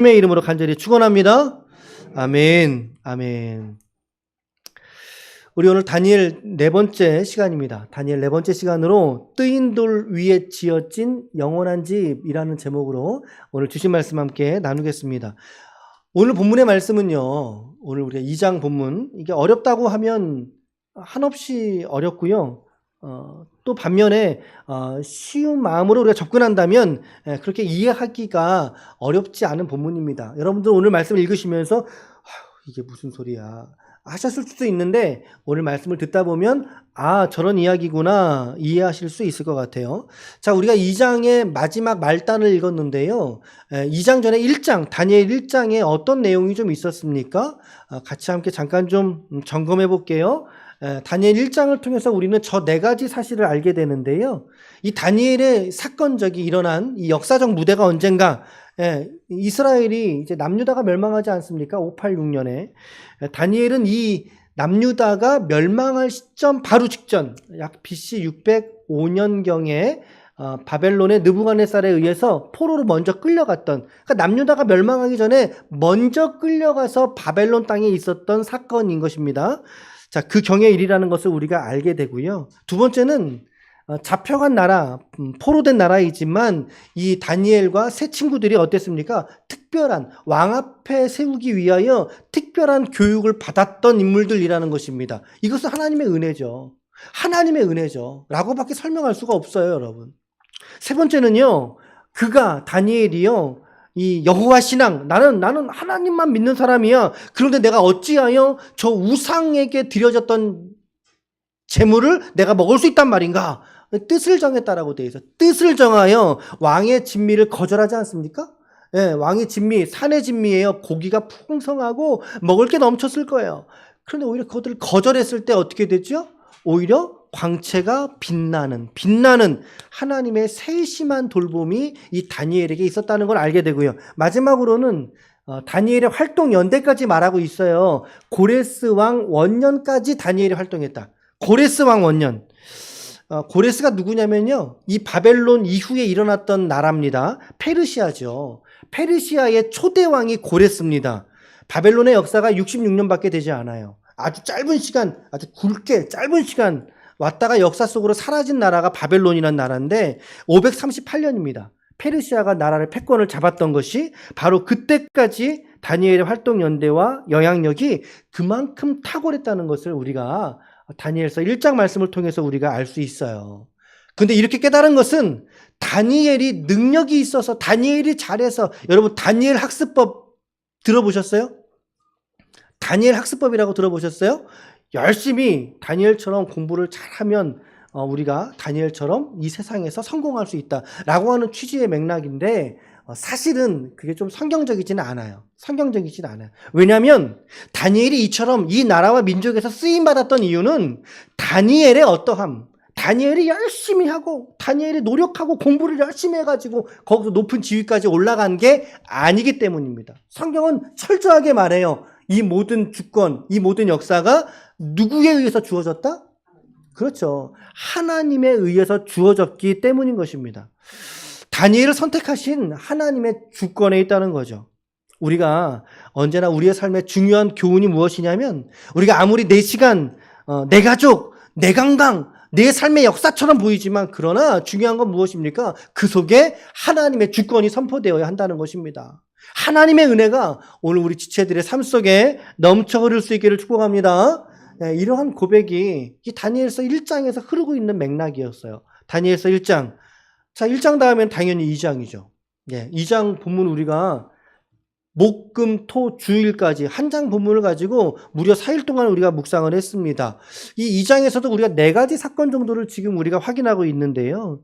주님의 이름으로 간절히 축원합니다. 아멘. 아멘. 우리 오늘 다니엘 네 번째 시간입니다. 다니엘 네 번째 시간으로 뜨인 돌 위에 지어진 영원한 집이라는 제목으로 오늘 주신 말씀 함께 나누겠습니다. 오늘 본문의 말씀은요, 오늘 우리가 2장 본문, 이게 어렵다고 하면 한없이 어렵고요. 또 반면에 쉬운 마음으로 우리가 접근한다면 그렇게 이해하기가 어렵지 않은 본문입니다. 여러분들 오늘 말씀을 읽으시면서 이게 무슨 소리야 하셨을 수도 있는데 오늘 말씀을 듣다 보면 저런 이야기구나 이해하실 수 있을 것 같아요. 자, 우리가 2장의 마지막 말단을 읽었는데요. 2장 전에 1장, 다니엘 1장에 어떤 내용이 좀 있었습니까? 같이 함께 잠깐 좀 점검해 볼게요. 다니엘 1장을 통해서 우리는 저 네 가지 사실을 알게 되는데요. 이 다니엘의 사건적이 일어난 이 역사적 무대가 언젠가, 이스라엘이 이제 남유다가 멸망하지 않습니까? 586년에. 다니엘은 이 남유다가 멸망할 시점 바로 직전, 약 BC 605년경에 바벨론의 느부갓네살에 의해서 포로로 먼저 끌려갔던, 그러니까 남유다가 멸망하기 전에 먼저 끌려가서 바벨론 땅에 있었던 사건인 것입니다. 자, 그 경의 일이라는 것을 우리가 알게 되고요. 두 번째는 잡혀간 나라, 포로된 나라이지만 이 다니엘과 세 친구들이 어땠습니까? 특별한 왕 앞에 세우기 위하여 특별한 교육을 받았던 인물들이라는 것입니다. 이것은 하나님의 은혜죠. 하나님의 은혜죠. 라고밖에 설명할 수가 없어요, 여러분. 세 번째는요, 다니엘이요, 이 여호와 신앙, 나는 하나님만 믿는 사람이야. 그런데 내가 어찌하여 저 우상에게 드려졌던 재물을 내가 먹을 수 있단 말인가? 뜻을 정했다라고 되어 있어. 뜻을 정하여 왕의 진미를 거절하지 않습니까? 왕의 진미, 산의 진미예요. 고기가 풍성하고 먹을 게 넘쳤을 거예요. 그런데 오히려 그것들을 거절했을 때 어떻게 되죠? 오히려 광채가 빛나는 하나님의 세심한 돌봄이 이 다니엘에게 있었다는 걸 알게 되고요. 마지막으로는 다니엘의 활동 연대까지 말하고 있어요. 고레스 왕 원년까지 다니엘이 활동했다. 고레스 왕 원년. 고레스가 누구냐면요, 이 바벨론 이후에 일어났던 나라입니다. 페르시아죠. 페르시아의 초대 왕이 고레스입니다. 바벨론의 역사가 66년밖에 되지 않아요. 아주 짧은 시간, 아주 굵게 짧은 시간 왔다가 역사 속으로 사라진 나라가 바벨론이라는 나라인데 538년입니다. 페르시아가 나라를 패권을 잡았던 것이 바로 그때까지 다니엘의 활동 연대와 영향력이 그만큼 탁월했다는 것을 우리가 다니엘서 1장 말씀을 통해서 우리가 알 수 있어요. 근데 이렇게 깨달은 것은 다니엘이 능력이 있어서, 다니엘이 잘해서. 여러분, 다니엘 학습법 들어보셨어요? 다니엘 학습법이라고 들어보셨어요? 열심히 다니엘처럼 공부를 잘하면 우리가 다니엘처럼 이 세상에서 성공할 수 있다라고 하는 취지의 맥락인데 사실은 그게 좀 성경적이지는 않아요. 왜냐하면 다니엘이 이처럼 이 나라와 민족에서 쓰임받았던 이유는 다니엘의 어떠함, 다니엘이 열심히 하고 다니엘이 노력하고 공부를 열심히 해가지고 거기서 높은 지위까지 올라간 게 아니기 때문입니다. 성경은 철저하게 말해요. 이 모든 주권, 이 모든 역사가 누구에 의해서 주어졌다? 그렇죠. 하나님에 의해서 주어졌기 때문인 것입니다. 다니엘을 선택하신 하나님의 주권에 있다는 거죠. 우리가 언제나 우리의 삶의 중요한 교훈이 무엇이냐면, 우리가 아무리 내 시간, 내 가족, 내 건강, 내 삶의 역사처럼 보이지만 그러나 중요한 건 무엇입니까? 그 속에 하나님의 주권이 선포되어야 한다는 것입니다. 하나님의 은혜가 오늘 우리 지체들의 삶 속에 넘쳐 흐를 수 있기를 축복합니다. 이러한 고백이 이 다니엘서 1장에서 흐르고 있는 맥락이었어요. 다니엘서 1장. 자, 1장 다음엔 당연히 2장이죠. 2장 본문 우리가 목, 금, 토, 주일까지 한 장 본문을 가지고 무려 4일 동안 우리가 묵상을 했습니다. 이 2장에서도 우리가 네 가지 사건 정도를 지금 우리가 확인하고 있는데요.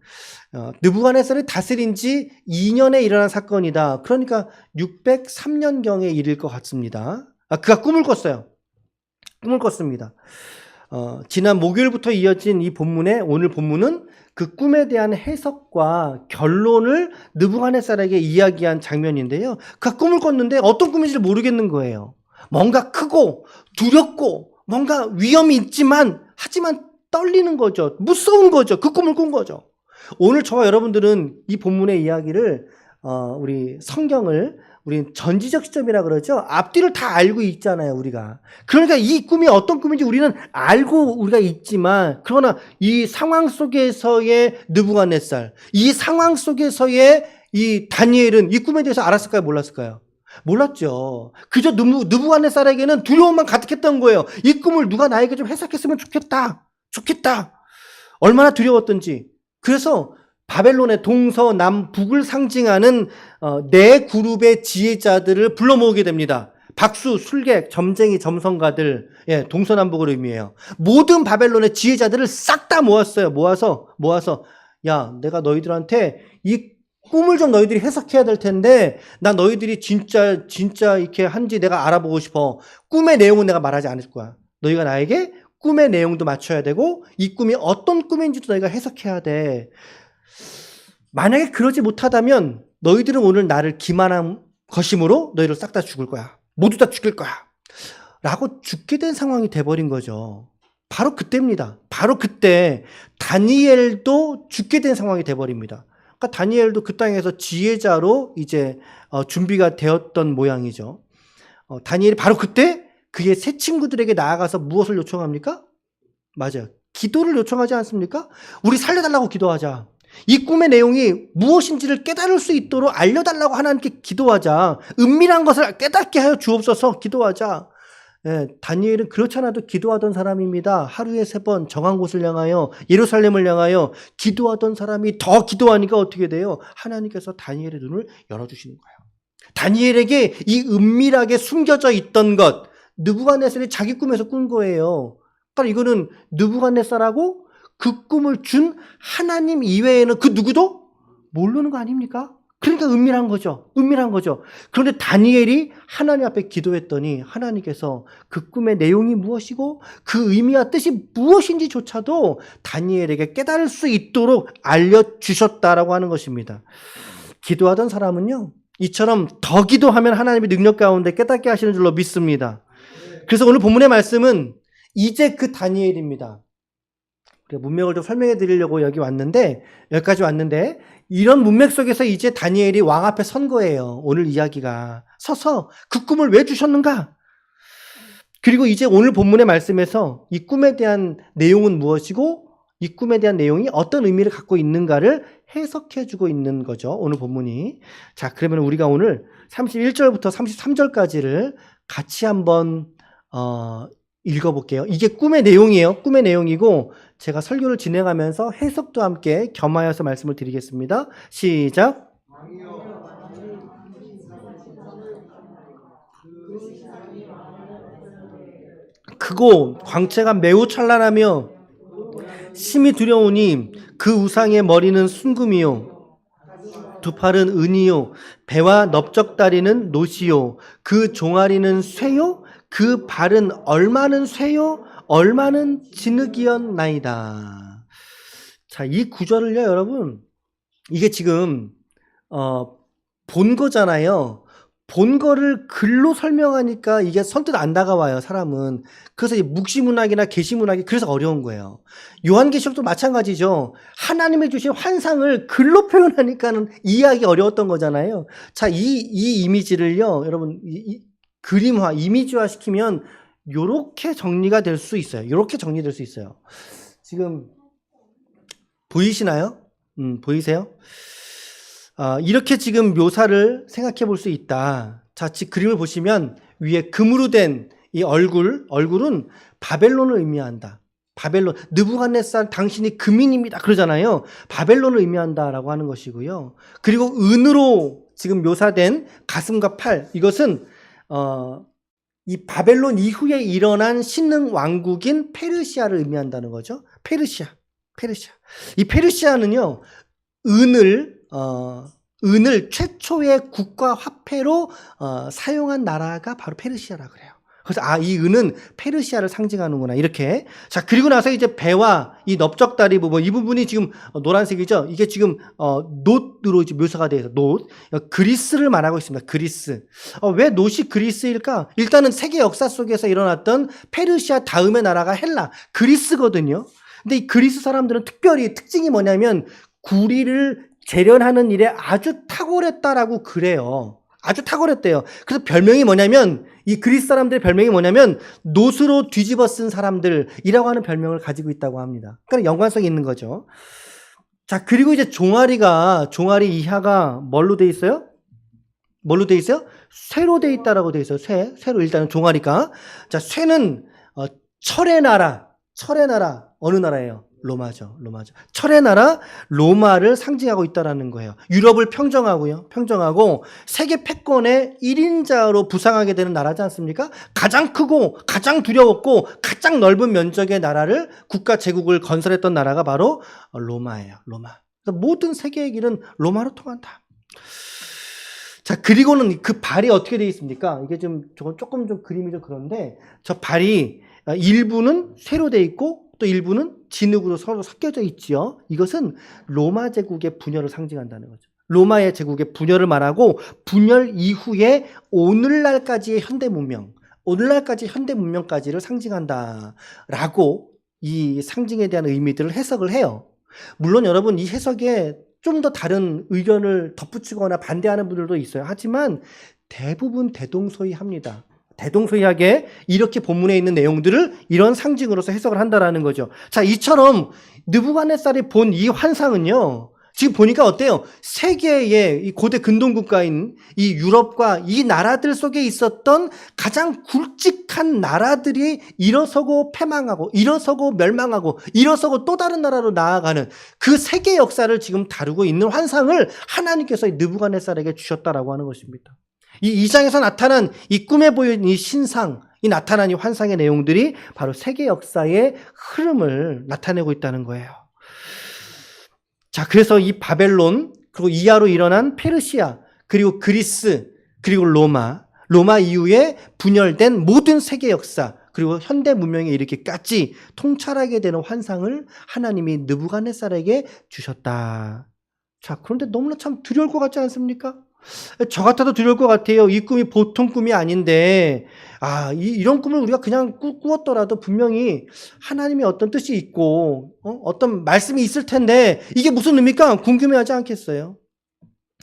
느부갓네살이 다스린 지 2년에 일어난 사건이다. 그러니까 603년경에 이를 것 같습니다. 그가 꿈을 꿨어요. 꿈을 꿨습니다. 지난 목요일부터 이어진 이 본문에, 오늘 본문은 그 꿈에 대한 해석과 결론을 느부갓네살에게 이야기한 장면인데요. 그가 꿈을 꿨는데 어떤 꿈인지 모르겠는 거예요. 뭔가 크고 두렵고 뭔가 위험이 있지만 하지만 떨리는 거죠. 무서운 거죠. 그 꿈을 꾼 거죠. 오늘 저와 여러분들은 이 본문의 이야기를 우리 성경을 우리는 전지적 시점이라 그러죠. 앞뒤를 다 알고 있잖아요, 우리가. 그러니까 이 꿈이 어떤 꿈인지 우리는 알고 우리가 있지만, 그러나 이 상황 속에서의 느부갓네살, 이 상황 속에서의 이 다니엘은 이 꿈에 대해서 알았을까요, 몰랐을까요? 몰랐죠. 그저 느부갓네살에게는 두려움만 가득했던 거예요. 이 꿈을 누가 나에게 좀 해석했으면 좋겠다. 얼마나 두려웠던지. 그래서 바벨론의 동서남북을 상징하는 네 그룹의 지혜자들을 불러 모으게 됩니다. 박수, 술객, 점쟁이, 점성가들, 예, 동서남북을 의미해요. 모든 바벨론의 지혜자들을 싹 다 모았어요. 모아서, 야, 내가 너희들한테 이 꿈을 좀 너희들이 해석해야 될 텐데, 나 너희들이 진짜 이렇게 한지 내가 알아보고 싶어. 꿈의 내용은 내가 말하지 않을 거야. 너희가 나에게 꿈의 내용도 맞춰야 되고, 이 꿈이 어떤 꿈인지도 너희가 해석해야 돼. 만약에 그러지 못하다면 너희들은 오늘 나를 기만한 것이므로 너희를 싹 다 죽을 거야. 모두 다 죽일 거야. 라고 죽게 된 상황이 돼버린 거죠. 바로 그때입니다. 바로 그때 다니엘도 죽게 된 상황이 돼버립니다. 그러니까 다니엘도 그 땅에서 지혜자로 이제 준비가 되었던 모양이죠. 다니엘이 바로 그때 그의 새 친구들에게 나아가서 무엇을 요청합니까? 맞아요. 기도를 요청하지 않습니까? 우리 살려달라고 기도하자. 이 꿈의 내용이 무엇인지를 깨달을 수 있도록 알려달라고 하나님께 기도하자. 은밀한 것을 깨닫게 하여 주옵소서 기도하자. 예, 다니엘은 그렇지 않아도 기도하던 사람입니다. 하루에 3번 정한 곳을 향하여 예루살렘을 향하여 기도하던 사람이 더 기도하니까 어떻게 돼요? 하나님께서 다니엘의 눈을 열어주시는 거예요. 다니엘에게 이 은밀하게 숨겨져 있던 것, 느부갓네살이 자기 꿈에서 꾼 거예요. 그러니까 이거는 느부갓네살하고 그 꿈을 준 하나님 이외에는 그 누구도 모르는 거 아닙니까? 그러니까 은밀한 거죠. 그런데 다니엘이 하나님 앞에 기도했더니 하나님께서 그 꿈의 내용이 무엇이고 그 의미와 뜻이 무엇인지조차도 다니엘에게 깨달을 수 있도록 알려주셨다라고 하는 것입니다. 기도하던 사람은요, 이처럼 더 기도하면 하나님의 능력 가운데 깨닫게 하시는 줄로 믿습니다. 그래서 오늘 본문의 말씀은 이제 그 다니엘입니다. 문맥을 좀 설명해 드리려고 여기까지 왔는데, 이런 문맥 속에서 이제 다니엘이 왕 앞에 선 거예요. 오늘 이야기가. 서서 그 꿈을 왜 주셨는가? 그리고 이제 오늘 본문의 말씀에서 이 꿈에 대한 내용은 무엇이고, 이 꿈에 대한 내용이 어떤 의미를 갖고 있는가를 해석해 주고 있는 거죠. 오늘 본문이. 자, 그러면 우리가 오늘 31절부터 33절까지를 같이 한번, 읽어볼게요. 이게 꿈의 내용이에요. 꿈의 내용이고 제가 설교를 진행하면서 해석도 함께 겸하여서 말씀을 드리겠습니다. 시작. 크고 광채가 매우 찬란하며 심히 두려우니 그 우상의 머리는 순금이요 두 팔은 은이요 배와 넓적다리는 노시요 그 종아리는 쇠요 그 발은 얼마는 쇠요 얼마는 진흙이었나이다. 자, 이 구절을요, 여러분, 이게 지금 본 거잖아요. 본 거를 글로 설명하니까 이게 선뜻 안 다가와요, 사람은. 그래서 이 묵시문학이나 계시문학이 그래서 어려운 거예요. 요한계시록도 마찬가지죠. 하나님이 주신 환상을 글로 표현하니까는 이해하기 어려웠던 거잖아요. 자, 이 이미지를요, 여러분, 그림화, 이미지화 시키면 요렇게 정리가 될 수 있어요. 요렇게 정리될 수 있어요. 지금 보이시나요? 보이세요? 이렇게 지금 묘사를 생각해 볼 수 있다. 자, 지금 그림을 보시면 위에 금으로 된 이 얼굴은 바벨론을 의미한다. 바벨론, 느부갓네살 당신이 금인입니다. 그러잖아요. 바벨론을 의미한다라고 하는 것이고요. 그리고 은으로 지금 묘사된 가슴과 팔, 이것은 이 바벨론 이후에 일어난 신흥 왕국인 페르시아를 의미한다는 거죠. 페르시아. 이 페르시아는요, 은을 최초의 국가 화폐로 사용한 나라가 바로 페르시아라 그래요. 그래서 이 은은 페르시아를 상징하는구나 이렇게. 자, 그리고 나서 이제 배와 이 넓적다리 부분, 이 부분이 지금 노란색이죠. 이게 지금 놋으로 이제 묘사가 돼서 놋, 그리스를 말하고 있습니다. 그리스. 왜 놋이 그리스일까? 일단은 세계 역사 속에서 일어났던 페르시아 다음의 나라가 헬라, 그리스거든요. 근데 이 그리스 사람들은 특별히 특징이 뭐냐면 구리를 재련하는 일에 아주 탁월했다라고 그래요. 아주 탁월했대요. 그래서 별명이 뭐냐면, 이 그리스 사람들의 별명이 뭐냐면 노스로 뒤집어 쓴 사람들이라고 하는 별명을 가지고 있다고 합니다. 그러니까 연관성이 있는 거죠. 자, 그리고 이제 종아리 이하가 뭘로 돼 있어요? 뭘로 돼 있어요? 쇠로 돼 있다라고 돼 있어요. 쇠로 일단은 종아리가. 자, 쇠는 철의 나라 어느 나라예요? 로마죠. 철의 나라 로마를 상징하고 있다라는 거예요. 유럽을 평정하고 세계 패권의 1인자로 부상하게 되는 나라지 않습니까? 가장 크고 가장 두려웠고 가장 넓은 면적의 나라를 제국을 건설했던 나라가 바로 로마예요. 로마. 모든 세계의 길은 로마로 통한다. 자, 그리고는 그 발이 어떻게 되어 있습니까? 이게 조금 좀 그림이 좀 그런데, 저 발이 일부는 쇠로 되어 있고 또 일부는 진흙으로 서로 섞여져 있지요. 이것은 로마 제국의 분열을 상징한다는 거죠. 로마의 제국의 분열을 말하고, 분열 이후에 오늘날까지의 현대 문명까지를 상징한다라고 이 상징에 대한 의미들을 해석을 해요. 물론 여러분, 이 해석에 좀 더 다른 의견을 덧붙이거나 반대하는 분들도 있어요. 하지만 대부분 대동소이합니다. 대동소이하게 이렇게 본문에 있는 내용들을 이런 상징으로서 해석을 한다라는 거죠. 자, 이처럼 느부갓네살이 본 이 환상은요, 지금 보니까 어때요? 세계의 이 고대 근동국가인 이 유럽과 이 나라들 속에 있었던 가장 굵직한 나라들이 일어서고 패망하고, 일어서고 멸망하고, 일어서고 또 다른 나라로 나아가는 그 세계 역사를 지금 다루고 있는 환상을 하나님께서 느부갓네살에게 주셨다라고 하는 것입니다. 이 2장에서 나타난 이 꿈에 보이는 이 신상, 이 나타난 이 환상의 내용들이 바로 세계 역사의 흐름을 나타내고 있다는 거예요. 자, 그래서 이 바벨론, 그리고 이하로 일어난 페르시아, 그리고 그리스, 그리고 로마 이후에 분열된 모든 세계 역사, 그리고 현대 문명에 이르기까지 통찰하게 되는 환상을 하나님이 느부갓네살에게 주셨다. 자, 그런데 너무나 참 두려울 것 같지 않습니까? 저 같아도 두려울 것 같아요. 이 꿈이 보통 꿈이 아닌데, 이런 꿈을 우리가 그냥 꾸었더라도 분명히 하나님의 어떤 뜻이 있고, 어떤 말씀이 있을 텐데, 이게 무슨 의미입니까? 궁금해하지 않겠어요?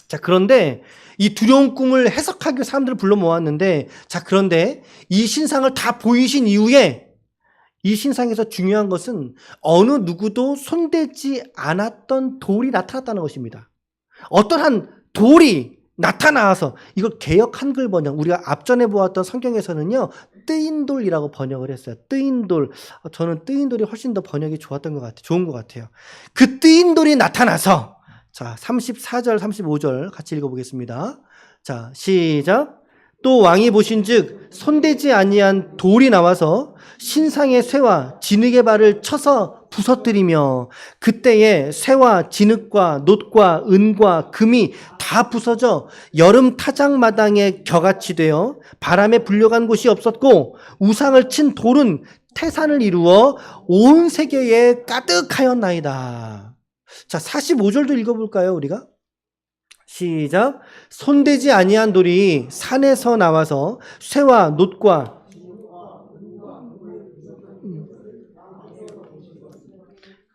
자, 그런데 이 두려운 꿈을 해석하기 위해 사람들을 불러 모았는데, 자, 그런데 이 신상을 다 보이신 이후에, 이 신상에서 중요한 것은 어느 누구도 손대지 않았던 돌이 나타났다는 것입니다. 어떠한 돌이 나타나서, 이걸 개역 한글 번역, 우리가 앞전에 보았던 성경에서는요, 뜨인 돌이라고 번역을 했어요. 뜨인 돌. 저는 뜨인 돌이 훨씬 더 번역이 좋은 것 같아요. 그 뜨인 돌이 나타나서, 자, 34절, 35절 같이 읽어보겠습니다. 자, 시작. 또 왕이 보신즉 손대지 아니한 돌이 나와서 신상의 쇠와 진흙의 발을 쳐서 부서뜨리며, 그때에 쇠와 진흙과 놋과 은과 금이 다 부서져 여름 타작마당에 겨같이 되어 바람에 불려간 곳이 없었고, 우상을 친 돌은 태산을 이루어 온 세계에 가득하였나이다. 자, 45절도 읽어볼까요, 우리가? 시작. 손대지 아니한 돌이 산에서 나와서 쇠와 놋과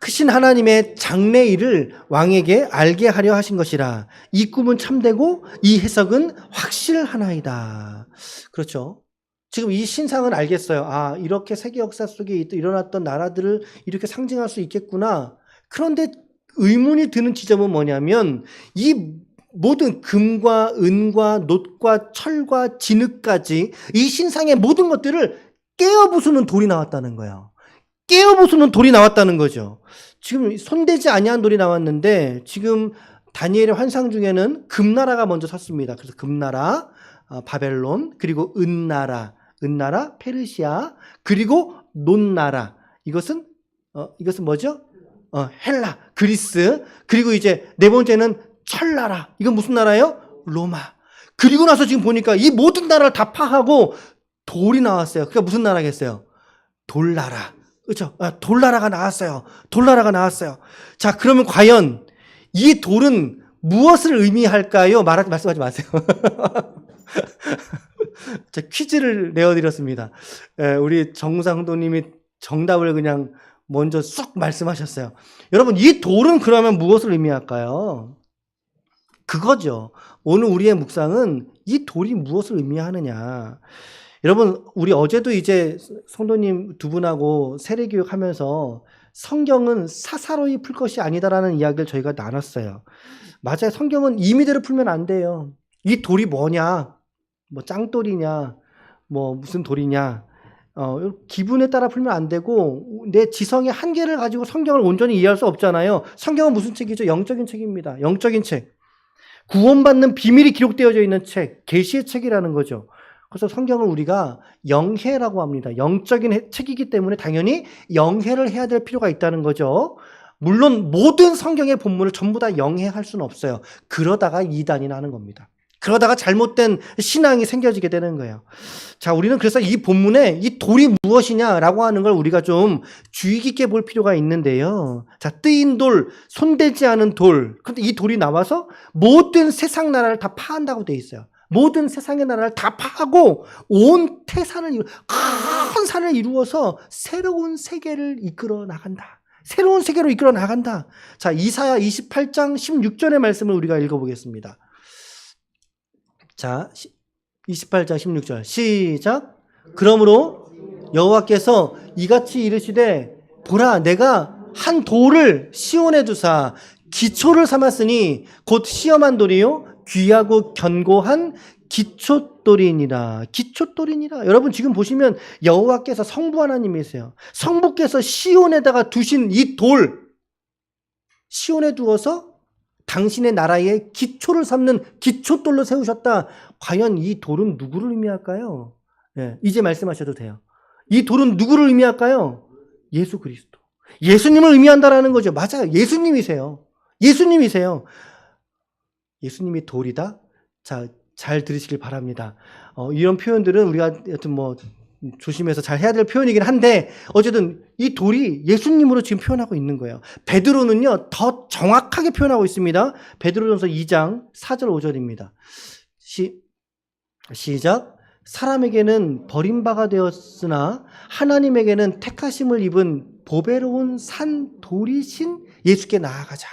크신 하나님의 장래일을 왕에게 알게 하려 하신 것이라. 이 꿈은 참되고 이 해석은 확실하나이다. 그렇죠. 지금 이 신상은 알겠어요. 이렇게 세계 역사 속에 일어났던 나라들을 이렇게 상징할 수 있겠구나. 그런데 의문이 드는 지점은 뭐냐면, 이 모든 금과 은과 놋과 철과 진흙까지 이 신상의 모든 것들을 깨어부수는 돌이 나왔다는 거예요. 깨어부수는 돌이 나왔다는 거죠. 지금 손대지 아니한 돌이 나왔는데, 지금 다니엘의 환상 중에는 금나라가 먼저 섰습니다. 그래서 금나라, 바벨론, 그리고 은나라 페르시아, 그리고 놋나라. 이것은 뭐죠? 헬라, 그리스. 그리고 이제 네 번째는 철나라. 이건 무슨 나라예요? 로마. 그리고 나서 지금 보니까 이 모든 나라를 다 파하고 돌이 나왔어요. 그러니까 무슨 나라겠어요? 돌나라. 그렇죠? 돌나라가 나왔어요. 자, 그러면 과연 이 돌은 무엇을 의미할까요? 말씀하지 마세요. 자, 퀴즈를 내어드렸습니다. 우리 정상도님이 정답을 그냥 먼저 쑥 말씀하셨어요. 여러분, 이 돌은 그러면 무엇을 의미할까요? 그거죠. 오늘 우리의 묵상은 이 돌이 무엇을 의미하느냐. 여러분, 우리 어제도 이제 성도님 두 분하고 세례교육 하면서 성경은 사사로이 풀 것이 아니다라는 이야기를 저희가 나눴어요. 맞아요. 성경은 임의대로 풀면 안 돼요. 이 돌이 뭐냐, 뭐 짱돌이냐, 뭐 무슨 돌이냐, 기분에 따라 풀면 안 되고 내 지성의 한계를 가지고 성경을 온전히 이해할 수 없잖아요. 성경은 무슨 책이죠? 영적인 책입니다. 영적인 책. 구원받는 비밀이 기록되어져 있는 책, 계시의 책이라는 거죠. 그래서 성경을 우리가 영해라고 합니다. 영적인 책이기 때문에 당연히 영해를 해야 될 필요가 있다는 거죠. 물론 모든 성경의 본문을 전부 다 영해할 수는 없어요. 그러다가 이단이 나는 겁니다. 그러다가 잘못된 신앙이 생겨지게 되는 거예요. 자, 우리는 그래서 이 본문에 이 돌이 무엇이냐라고 하는 걸 우리가 좀 주의 깊게 볼 필요가 있는데요. 자, 뜨인 돌, 손대지 않은 돌. 근데 이 돌이 나와서 모든 세상 나라를 다 파한다고 돼 있어요. 모든 세상의 나라를 다 파하고 온 태산을 큰 산을 이루어서 새로운 세계를 이끌어 나간다. 새로운 세계로 이끌어 나간다. 자, 이사야 28장 16절의 말씀을 우리가 읽어보겠습니다. 자, 28장 16절 시작. 그러므로 여호와께서 이같이 이르시되 보라 내가 한 돌을 시온에 두사 기초를 삼았으니 곧 시험한 돌이요 귀하고 견고한 기초돌이니라. 기초돌이니라. 여러분 지금 보시면 여호와께서 성부 하나님이세요. 성부께서 시온에다가 두신 이 돌, 시온에 두어서 당신의 나라의 기초를 삼는 기초돌로 세우셨다. 과연 이 돌은 누구를 의미할까요? 네, 이제 말씀하셔도 돼요. 이 돌은 누구를 의미할까요? 예수 그리스도. 예수님을 의미한다라는 거죠. 맞아요. 예수님이세요. 예수님이세요. 예수님이 돌이다? 자, 잘 들으시길 바랍니다. 이런 표현들은 우리가 여튼 뭐 조심해서 잘 해야 될 표현이긴 한데 어쨌든 이 돌이 예수님으로 지금 표현하고 있는 거예요. 베드로는요 더 정확하게 표현하고 있습니다. 베드로전서 2장 4절 5절입니다. 시작. 사람에게는 버림바가 되었으나 하나님에게는 택하심을 입은 보배로운 산 돌이신 예수께 나아가자.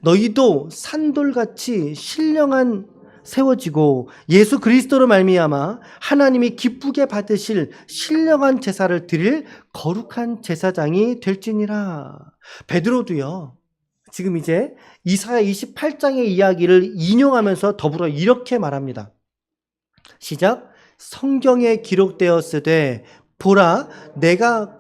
너희도 산돌같이 신령한 세워지고 예수 그리스도로 말미암아 하나님이 기쁘게 받으실 신령한 제사를 드릴 거룩한 제사장이 될지니라. 베드로도요 지금 이제 이사야 28장의 이야기를 인용하면서 더불어 이렇게 말합니다. 시작. 성경에 기록되었으되 보라 내가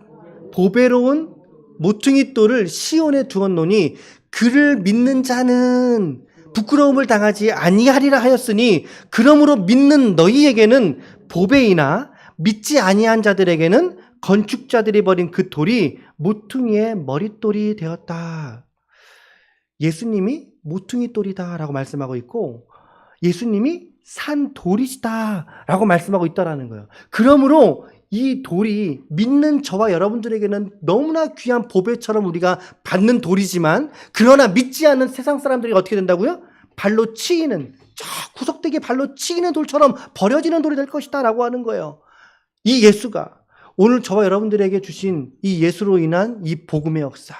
보배로운 모퉁이 돌을 시온에 두었노니 그를 믿는 자는 부끄러움을 당하지 아니하리라 하였으니 그러므로 믿는 너희에게는 보배이나 믿지 아니한 자들에게는 건축자들이 버린 그 돌이 모퉁이의 머릿돌이 되었다. 예수님이 모퉁이 돌이다라고 말씀하고 있고 예수님이 산 돌이시다라고 말씀하고 있다라는 거예요. 그러므로 이 돌이 믿는 저와 여러분들에게는 너무나 귀한 보배처럼 우리가 받는 돌이지만 그러나 믿지 않는 세상 사람들이 어떻게 된다고요? 발로 치이는, 저 구석대기에 발로 치이는 돌처럼 버려지는 돌이 될 것이다 라고 하는 거예요. 이 예수가 오늘 저와 여러분들에게 주신 이 예수로 인한 이 복음의 역사,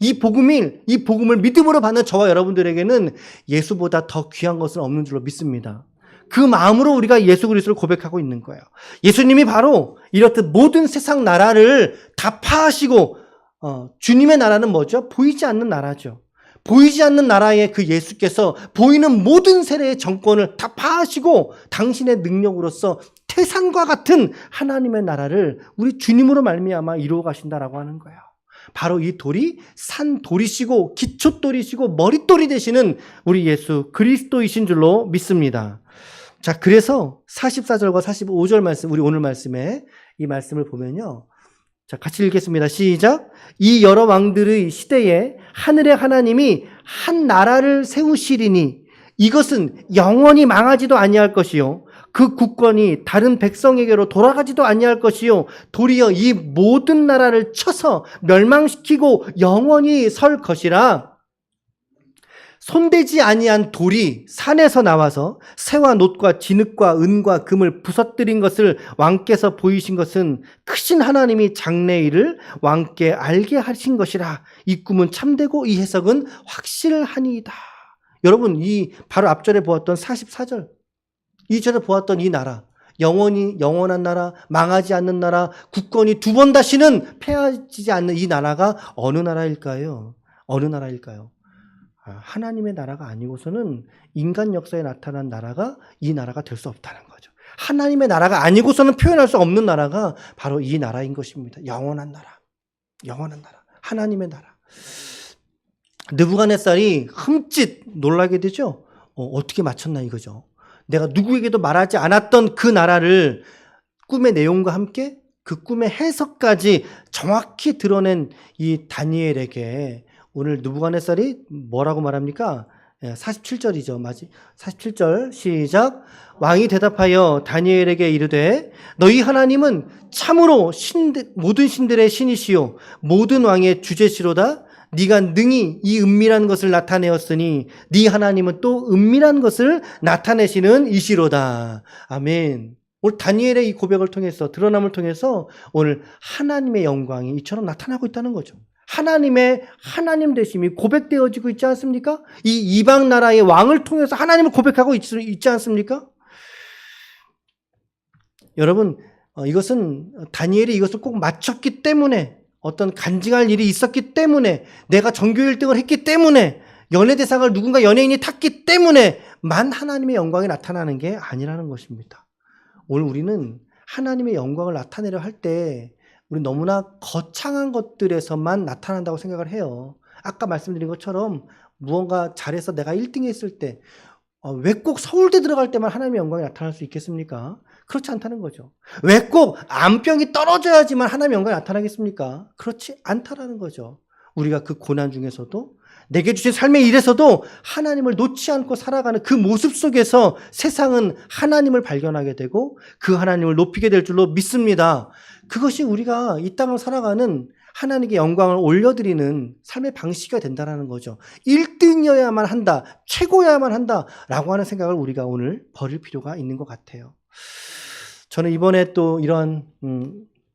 이 복음을 믿음으로 받는 저와 여러분들에게는 예수보다 더 귀한 것은 없는 줄로 믿습니다. 그 마음으로 우리가 예수 그리스도를 고백하고 있는 거예요. 예수님이 바로 이렇듯 모든 세상 나라를 다 파하시고 주님의 나라는 뭐죠? 보이지 않는 나라죠. 보이지 않는 나라의 그 예수께서 보이는 모든 세례의 정권을 다 파하시고 당신의 능력으로서 태산과 같은 하나님의 나라를 우리 주님으로 말미암아 이루어 가신다라고 하는 거예요. 바로 이 돌이 산 돌이시고 기초돌이시고 머릿돌이 되시는 우리 예수 그리스도이신 줄로 믿습니다. 자, 그래서 44절과 45절 말씀, 우리 오늘 말씀에 이 말씀을 보면요. 자, 같이 읽겠습니다. 시작. 이 여러 왕들의 시대에 하늘의 하나님이 한 나라를 세우시리니 이것은 영원히 망하지도 아니할 것이요. 그 국권이 다른 백성에게로 돌아가지도 아니할 것이요. 도리어 이 모든 나라를 쳐서 멸망시키고 영원히 설 것이라. 손대지 아니한 돌이 산에서 나와서 새와 놋과 진흙과 은과 금을 부서뜨린 것을 왕께서 보이신 것은 크신 하나님이 장래일을 왕께 알게 하신 것이라. 이 꿈은 참되고 이 해석은 확실하니이다. 여러분, 이 바로 앞절에 보았던 44절, 2절에 보았던 이 나라, 영원한 나라, 망하지 않는 나라, 국권이 두 번 다시는 패하지 않는 이 나라가 어느 나라일까요? 어느 나라일까요? 하나님의 나라가 아니고서는 인간 역사에 나타난 나라가 이 나라가 될 수 없다는 거죠. 하나님의 나라가 아니고서는 표현할 수 없는 나라가 바로 이 나라인 것입니다. 영원한 나라, 영원한 나라, 하나님의 나라. 느부갓네살이 흠칫 놀라게 되죠. 어떻게 맞췄나 이거죠. 내가 누구에게도 말하지 않았던 그 나라를 꿈의 내용과 함께 그 꿈의 해석까지 정확히 드러낸 이 다니엘에게 오늘 느부갓네살이 뭐라고 말합니까? 47절이죠. 맞지? 47절 시작. 왕이 대답하여 다니엘에게 이르되 너희 하나님은 참으로 모든 신들의 신이시요 모든 왕의 주제시로다. 네가 능히 이 은밀한 것을 나타내었으니 네 하나님은 또 은밀한 것을 나타내시는 이시로다. 아멘. 오늘 다니엘의 이 고백을 통해서 드러남을 통해서 오늘 하나님의 영광이 이처럼 나타나고 있다는 거죠. 하나님의 하나님 되심이 고백되어지고 있지 않습니까? 이 이방 나라의 왕을 통해서 하나님을 고백하고 있지 않습니까? 여러분, 이것은 다니엘이 이것을 꼭 맞췄기 때문에 어떤 간증할 일이 있었기 때문에 내가 전교 1등을 했기 때문에 연예대상을 누군가 연예인이 탔기 때문에만 하나님의 영광이 나타나는 게 아니라는 것입니다. 오늘 우리는 하나님의 영광을 나타내려 할 때 우리 너무나 거창한 것들에서만 나타난다고 생각을 해요. 아까 말씀드린 것처럼 무언가 잘해서 내가 1등 했을 때 왜 꼭 서울대 들어갈 때만 하나님의 영광이 나타날 수 있겠습니까? 그렇지 않다는 거죠. 왜 꼭 암병이 떨어져야지만 하나님의 영광이 나타나겠습니까? 그렇지 않다라는 거죠. 우리가 그 고난 중에서도 내게 주신 삶의 일에서도 하나님을 놓지 않고 살아가는 그 모습 속에서 세상은 하나님을 발견하게 되고 그 하나님을 높이게 될 줄로 믿습니다. 그것이 우리가 이 땅을 살아가는 하나님께 영광을 올려드리는 삶의 방식이 된다는 거죠. 1등이어야만 한다, 최고여야만 한다라고 하는 생각을 우리가 오늘 버릴 필요가 있는 것 같아요. 저는 이번에 또 이런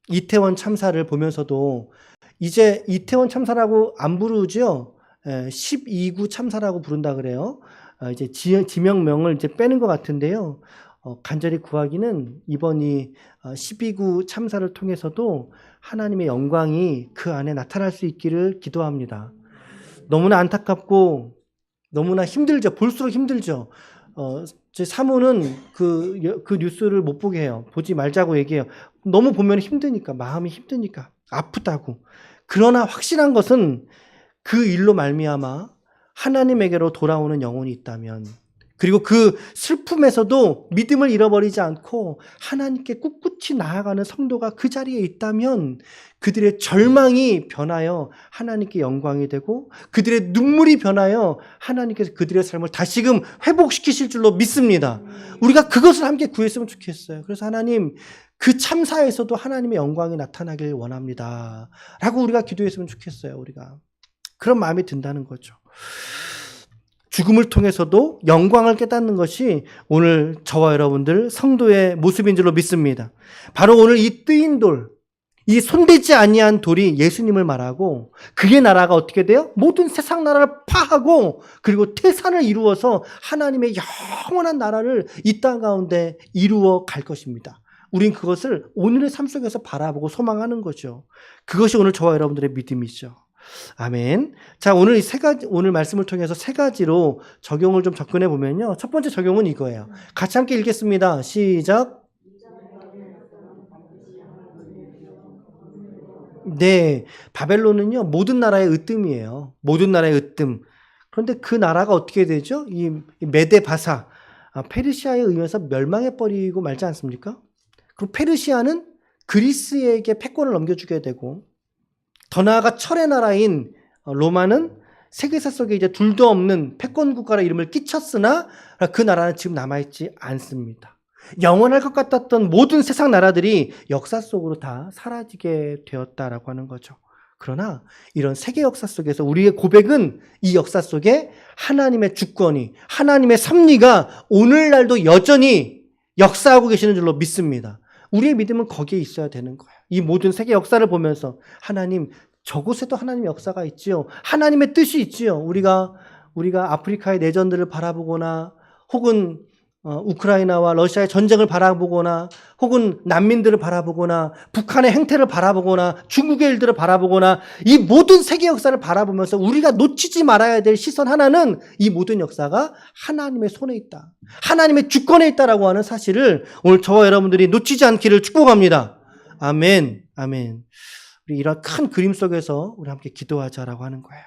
이태원 참사를 보면서도 이제 이태원 참사라고 안 부르죠. 12구 참사라고 부른다 그래요. 이제 지명명을 이제 빼는 것 같은데요. 간절히 구하기는 이번 이 12구 참사를 통해서도 하나님의 영광이 그 안에 나타날 수 있기를 기도합니다. 너무나 안타깝고 너무나 힘들죠. 볼수록 힘들죠. 제 사모는 그 뉴스를 못 보게 해요. 보지 말자고 얘기해요. 너무 보면 힘드니까, 마음이 힘드니까, 아프다고. 그러나 확실한 것은 그 일로 말미암아 하나님에게로 돌아오는 영혼이 있다면, 그리고 그 슬픔에서도 믿음을 잃어버리지 않고 하나님께 꿋꿋이 나아가는 성도가 그 자리에 있다면 그들의 절망이 변하여 하나님께 영광이 되고 그들의 눈물이 변하여 하나님께서 그들의 삶을 다시금 회복시키실 줄로 믿습니다. 우리가 그것을 함께 구했으면 좋겠어요. 그래서 하나님, 그 참사에서도 하나님의 영광이 나타나길 원합니다 라고 우리가 기도했으면 좋겠어요. 우리가 그런 마음이 든다는 거죠. 죽음을 통해서도 영광을 깨닫는 것이 오늘 저와 여러분들 성도의 모습인 줄로 믿습니다. 바로 오늘 이 뜨인 돌, 이 손대지 아니한 돌이 예수님을 말하고 그의 나라가 어떻게 돼요? 모든 세상 나라를 파하고 그리고 태산을 이루어서 하나님의 영원한 나라를 이 땅 가운데 이루어 갈 것입니다. 우린 그것을 오늘의 삶 속에서 바라보고 소망하는 거죠. 그것이 오늘 저와 여러분들의 믿음이죠. 아멘. 자, 오늘 말씀을 통해서 세 가지로 적용을 좀 접근해 보면요. 첫 번째 적용은 이거예요. 같이 함께 읽겠습니다. 시작. 네. 바벨론은요, 모든 나라의 으뜸이에요. 모든 나라의 으뜸. 그런데 그 나라가 어떻게 되죠? 이 메데 바사, 페르시아에 의해서 멸망해 버리고 말지 않습니까? 그리고 페르시아는 그리스에게 패권을 넘겨주게 되고, 더 나아가 철의 나라인 로마는 세계사 속에 이제 둘도 없는 패권 국가라 이름을 끼쳤으나 그 나라는 지금 남아있지 않습니다. 영원할 것 같았던 모든 세상 나라들이 역사 속으로 다 사라지게 되었다라고 하는 거죠. 그러나 이런 세계 역사 속에서 우리의 고백은 이 역사 속에 하나님의 주권이, 하나님의 섭리가 오늘날도 여전히 역사하고 계시는 줄로 믿습니다. 우리의 믿음은 거기에 있어야 되는 거예요. 이 모든 세계 역사를 보면서 하나님, 저곳에도 하나님의 역사가 있지요. 하나님의 뜻이 있지요. 우리가 우리가 아프리카의 내전들을 바라보거나 혹은 우크라이나와 러시아의 전쟁을 바라보거나 혹은 난민들을 바라보거나 북한의 행태를 바라보거나 중국의 일들을 바라보거나 이 모든 세계 역사를 바라보면서 우리가 놓치지 말아야 될 시선 하나는 이 모든 역사가 하나님의 손에 있다. 하나님의 주권에 있다라고 하는 사실을 오늘 저와 여러분들이 놓치지 않기를 축복합니다. 아멘. 아멘. 우리 이런 큰 그림 속에서 우리 함께 기도하자라고 하는 거예요.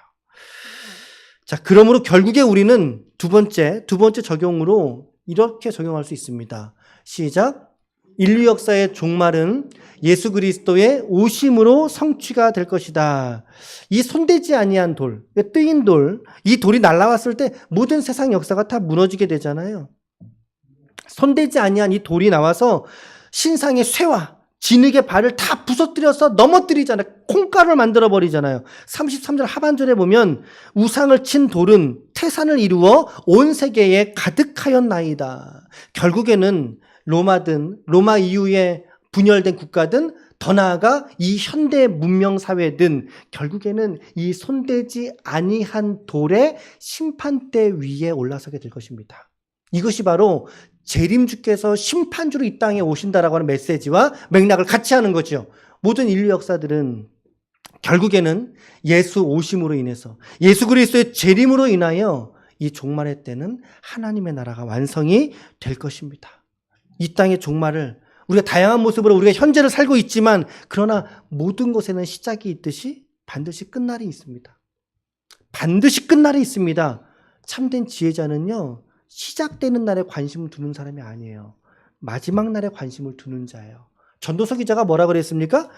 자, 그러므로 결국에 우리는 두 번째 적용으로 이렇게 적용할 수 있습니다. 시작. 인류 역사의 종말은 예수 그리스도의 오심으로 성취가 될 것이다. 이 손대지 아니한 돌, 뜨인 돌, 이 돌이 날아왔을 때 모든 세상 역사가 다 무너지게 되잖아요. 손대지 아니한 이 돌이 나와서 신상의 쇠와 진흙의 발을 다 부서뜨려서 넘어뜨리잖아요. 콩가루를 만들어버리잖아요. 33절 하반절에 보면 우상을 친 돌은 태산을 이루어 온 세계에 가득하였나이다. 결국에는 로마 이후에 분열된 국가든 더 나아가 이 현대 문명 사회든 결국에는 이 손대지 아니한 돌의 심판대 위에 올라서게 될 것입니다. 이것이 바로 재림주께서 심판주로 이 땅에 오신다라고 하는 메시지와 맥락을 같이 하는 거죠. 모든 인류 역사들은 결국에는 예수 오심으로 인해서 예수 그리스도의 재림으로 인하여 이 종말의 때는 하나님의 나라가 완성이 될 것입니다. 이 땅의 종말을 우리가 다양한 모습으로 우리가 현재를 살고 있지만 그러나 모든 것에는 시작이 있듯이 반드시 끝날이 있습니다. 반드시 끝날이 있습니다. 참된 지혜자는요. 시작되는 날에 관심을 두는 사람이 아니에요. 마지막 날에 관심을 두는 자예요. 전도서 기자가 뭐라 그랬습니까?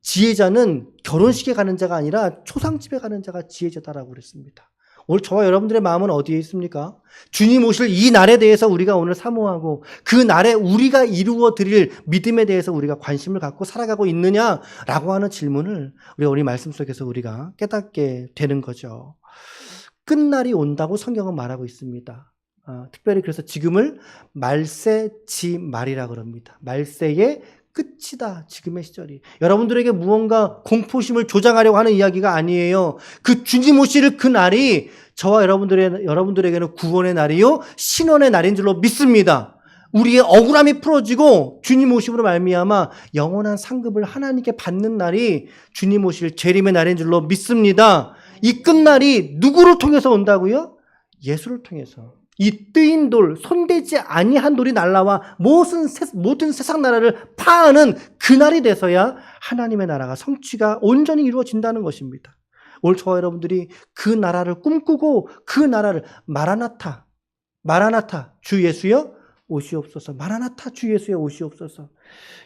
지혜자는 결혼식에 가는 자가 아니라 초상집에 가는 자가 지혜자다라고 그랬습니다. 오늘 저와 여러분들의 마음은 어디에 있습니까? 주님 오실 이 날에 대해서 우리가 오늘 사모하고 그 날에 우리가 이루어 드릴 믿음에 대해서 우리가 관심을 갖고 살아가고 있느냐라고 하는 질문을 우리 말씀 속에서 우리가 깨닫게 되는 거죠. 끝날이 온다고 성경은 말하고 있습니다. 특별히 그래서 지금을 말세지 말이라 그럽니다. 말세의 끝이다. 지금의 시절이. 여러분들에게 무언가 공포심을 조장하려고 하는 이야기가 아니에요. 그 주님 오실 그 날이 저와 여러분들에게는 구원의 날이요 신원의 날인 줄로 믿습니다. 우리의 억울함이 풀어지고 주님 오심으로 말미암아 영원한 상급을 하나님께 받는 날이 주님 오실 재림의 날인 줄로 믿습니다. 이 끝날이 누구를 통해서 온다고요? 예수를 통해서. 이 뜨인 돌, 손대지 아니한 돌이 날라와 모든 세상 나라를 파하는 그날이 돼서야 하나님의 나라가 성취가 온전히 이루어진다는 것입니다. 오늘 저와 여러분들이 그 나라를 꿈꾸고 그 나라를 마라나타 주 예수여 오시옵소서. 마라나타 주 예수여 오시옵소서.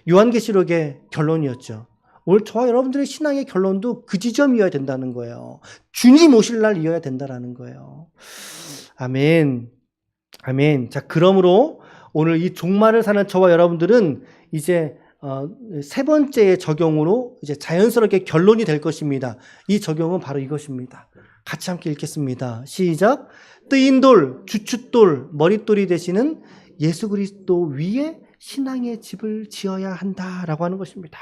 요한계시록의 결론이었죠. 오늘 저와 여러분들의 신앙의 결론도 그 지점이어야 된다는 거예요. 주님 오실 날 이어야 된다는 거예요. 아멘. 아멘. 자, 그러므로 오늘 이 종말을 사는 저와 여러분들은 이제 세 번째의 적용으로 이제 자연스럽게 결론이 될 것입니다. 이 적용은 바로 이것입니다. 같이 함께 읽겠습니다. 시작. 뜨인 돌, 주춧돌, 머릿돌이 되시는 예수 그리스도 위에 신앙의 집을 지어야 한다라고 하는 것입니다.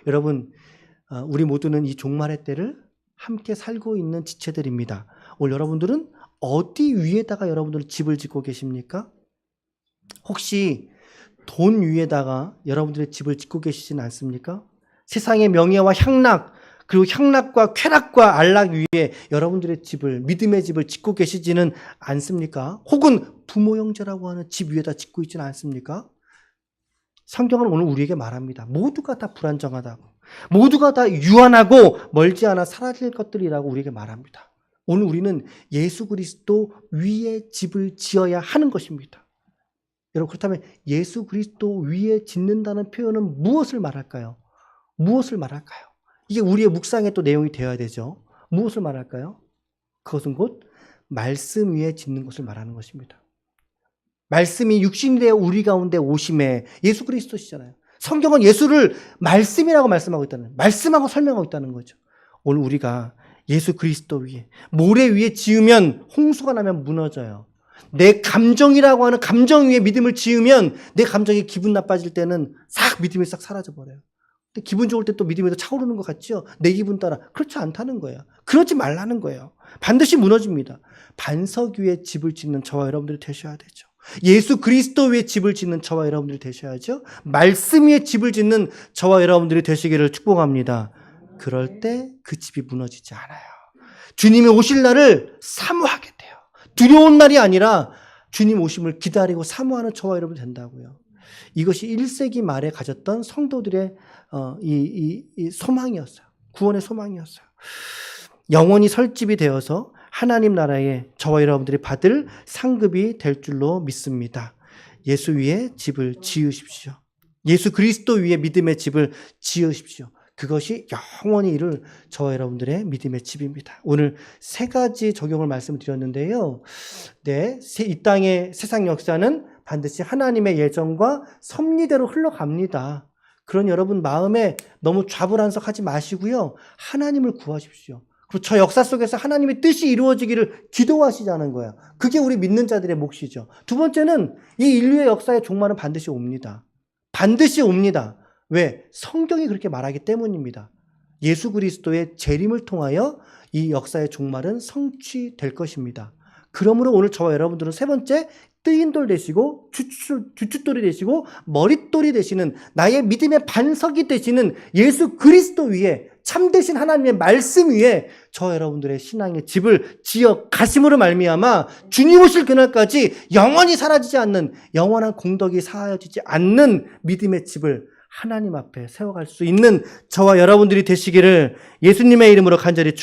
여러분, 우리 모두는 이 종말의 때를 함께 살고 있는 지체들입니다. 오늘 여러분들은 어디 위에다가 여러분들 집을 짓고 계십니까? 혹시 돈 위에다가 여러분들의 집을 짓고 계시지는 않습니까? 세상의 명예와 향락, 그리고 향락과 쾌락과 안락 위에 여러분들의 집을, 믿음의 집을 짓고 계시지는 않습니까? 혹은 부모 형제라고 하는 집 위에다 짓고 있지는 않습니까? 성경은 오늘 우리에게 말합니다. 모두가 다 불안정하다고, 모두가 다 유한하고 멀지 않아 사라질 것들이라고 우리에게 말합니다. 오늘 우리는 예수 그리스도 위에 집을 지어야 하는 것입니다. 여러분, 그렇다면 예수 그리스도 위에 짓는다는 표현은 무엇을 말할까요? 무엇을 말할까요? 이게 우리의 묵상의 또 내용이 되어야 되죠. 무엇을 말할까요? 그것은 곧 말씀 위에 짓는 것을 말하는 것입니다. 말씀이 육신이 되어 우리 가운데 오심에 예수 그리스도시잖아요. 성경은 예수를 말씀이라고 말씀하고 있다는, 말씀하고 설명하고 있다는 거죠. 오늘 우리가 예수 그리스도 위에, 모래 위에 지으면 홍수가 나면 무너져요. 내 감정이라고 하는 감정 위에 믿음을 지으면 내 감정이 기분 나빠질 때는 싹 믿음이 싹 사라져 버려요. 근데 기분 좋을 때 또 믿음이 더 차오르는 것 같죠? 내 기분 따라. 그렇지 않다는 거예요. 그러지 말라는 거예요. 반드시 무너집니다. 반석 위에 집을 짓는 저와 여러분들이 되셔야 되죠. 예수 그리스도 위에 집을 짓는 저와 여러분들이 되셔야죠. 말씀 위에 집을 짓는 저와 여러분들이 되시기를 축복합니다. 그럴 때 그 집이 무너지지 않아요. 주님이 오실 날을 사모하게 돼요. 두려운 날이 아니라 주님 오심을 기다리고 사모하는 저와 여러분 된다고요. 이것이 1세기 말에 가졌던 성도들의 이 소망이었어요. 구원의 소망이었어요. 영원히 설집이 되어서 하나님 나라에 저와 여러분들이 받을 상급이 될 줄로 믿습니다. 예수 위에 집을 지으십시오. 예수 그리스도 위에 믿음의 집을 지으십시오. 그것이 영원히 이룰 저와 여러분들의 믿음의 집입니다. 오늘 세 가지 적용을 말씀드렸는데요. 네, 이 땅의 세상 역사는 반드시 하나님의 예정과 섭리대로 흘러갑니다. 그런 여러분 마음에 너무 좌불안석하지 마시고요. 하나님을 구하십시오. 그리고 저 역사 속에서 하나님의 뜻이 이루어지기를 기도하시자는 거예요. 그게 우리 믿는 자들의 몫이죠. 두 번째는 이 인류의 역사의 종말은 반드시 옵니다. 반드시 옵니다. 왜? 성경이 그렇게 말하기 때문입니다. 예수 그리스도의 재림을 통하여 이 역사의 종말은 성취될 것입니다. 그러므로 오늘 저와 여러분들은 세 번째, 뜨인 돌 되시고 주춧돌이 되시고 머릿돌이 되시는 나의 믿음의 반석이 되시는 예수 그리스도 위에 참되신 하나님의 말씀 위에 저와 여러분들의 신앙의 집을 지어 가심으로 말미암아 주님 오실 그날까지 영원히 사라지지 않는 영원한 공덕이 사라지지 않는 믿음의 집을 하나님 앞에 세워갈 수 있는 저와 여러분들이 되시기를 예수님의 이름으로 간절히 축복합니다.